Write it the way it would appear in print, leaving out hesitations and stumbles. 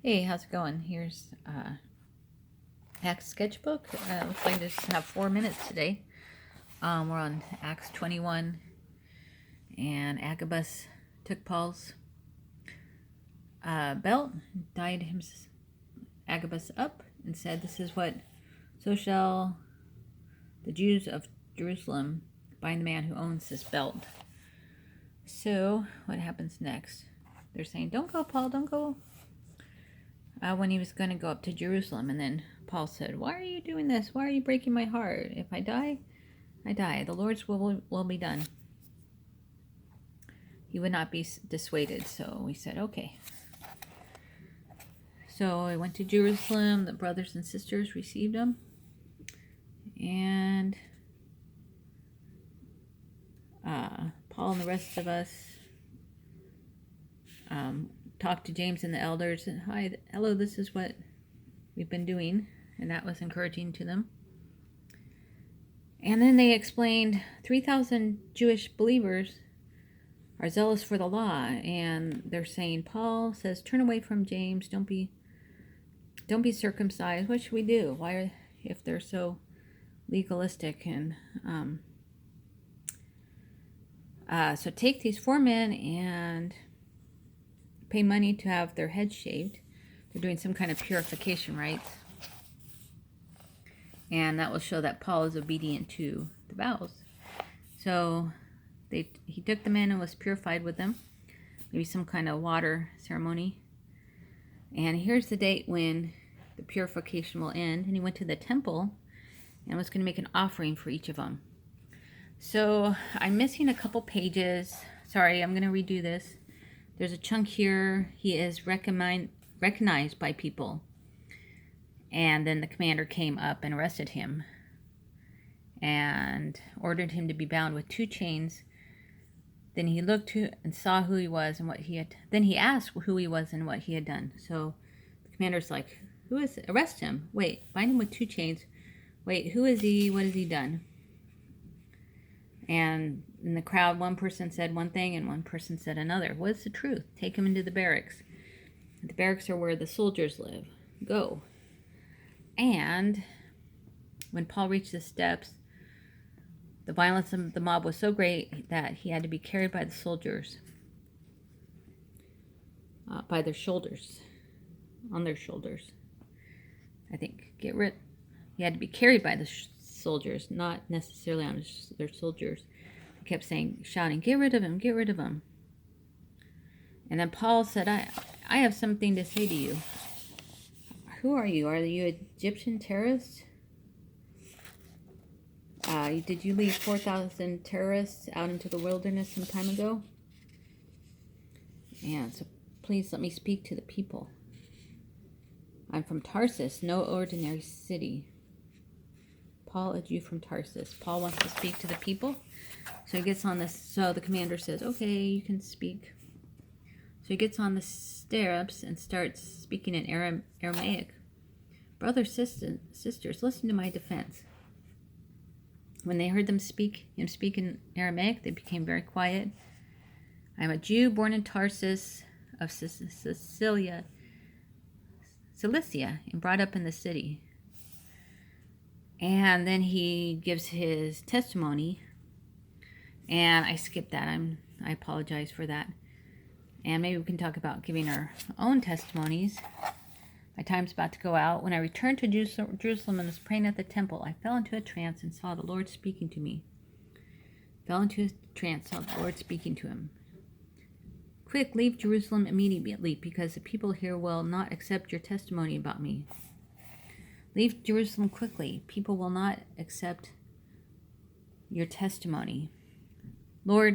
Hey, how's it going? Here's Acts sketchbook. Looks like I just have 4 minutes today. We're on Acts 21, and Agabus took Paul's belt, tied Agabus up, and said, "This is what so shall the Jews of Jerusalem bind the man who owns this belt." So what happens next? They're saying, "Don't go, Paul, don't go." When he was going to go up to Jerusalem. And then Paul said, "Why are you doing this? Why are you breaking my heart? If I die, I die. The Lord's will be done." He would not be dissuaded. So we said, okay. So I went to Jerusalem. The brothers and sisters received him. And Paul and the rest of us talked to James and the elders. And, hello, this is what we've been doing. And that was encouraging to them. And then they explained 3,000 Jewish believers are zealous for the law. And they're saying, Paul says, turn away from James. Don't be circumcised. What should we do? Why, if they're so legalistic? And so take these 4 men and pay money to have their heads shaved. They're doing some kind of purification rites. And that will show that Paul is obedient to the vows. So he took them in and was purified with them. Maybe some kind of water ceremony. And here's the date when the purification will end. And he went to the temple and was going to make an offering for each of them. So I'm missing a couple pages. Sorry, I'm going to redo this. There's a chunk here. He is recognized by people. And then the commander came up and arrested him and ordered him to be bound with 2 chains. Then he looked and saw who he was and what he had. Then he asked who he was and what he had done. So the commander's like, "Who is it? Arrest him. Wait, bind him with 2 chains. Wait, who is he? What has he done?" And in the crowd, one person said one thing and one person said another. "What's the truth? Take him into the barracks. The barracks are where the soldiers live. Go." And when Paul reached the steps, the violence of the mob was so great that he had to be carried by the soldiers, by their shoulders, on their shoulders. I think, he had to be carried by the soldiers, not necessarily on their shoulders. They kept shouting, "Get rid of him, get rid of him." And then Paul said, I have something to say to you. "Who are you? Are you Egyptian terrorists? Did you lead 4,000 terrorists out into the wilderness some time ago? And so please let me speak to the people. I'm from Tarsus, no ordinary city." Paul, a Jew from Tarsus. Paul wants to speak to the people. So he gets on this. So the commander says, "Okay, you can speak." So he gets on the stirrups and starts speaking in Aramaic. "Brothers, sisters, listen to my defense." When they heard him speak in Aramaic, they became very quiet. "I am a Jew born in Tarsus of Cilicia, and brought up in the city." And then he gives his testimony. And I skipped that. I apologize for that. And maybe we can talk about giving our own testimonies. "My time's about to go out. When I returned to Jerusalem and was praying at the temple, I fell into a trance and saw the Lord speaking to me." Fell into a trance, saw the Lord speaking to him. "Quick, leave Jerusalem immediately, because the people here will not accept your testimony about me." Leave Jerusalem quickly. People will not accept your testimony. Lord,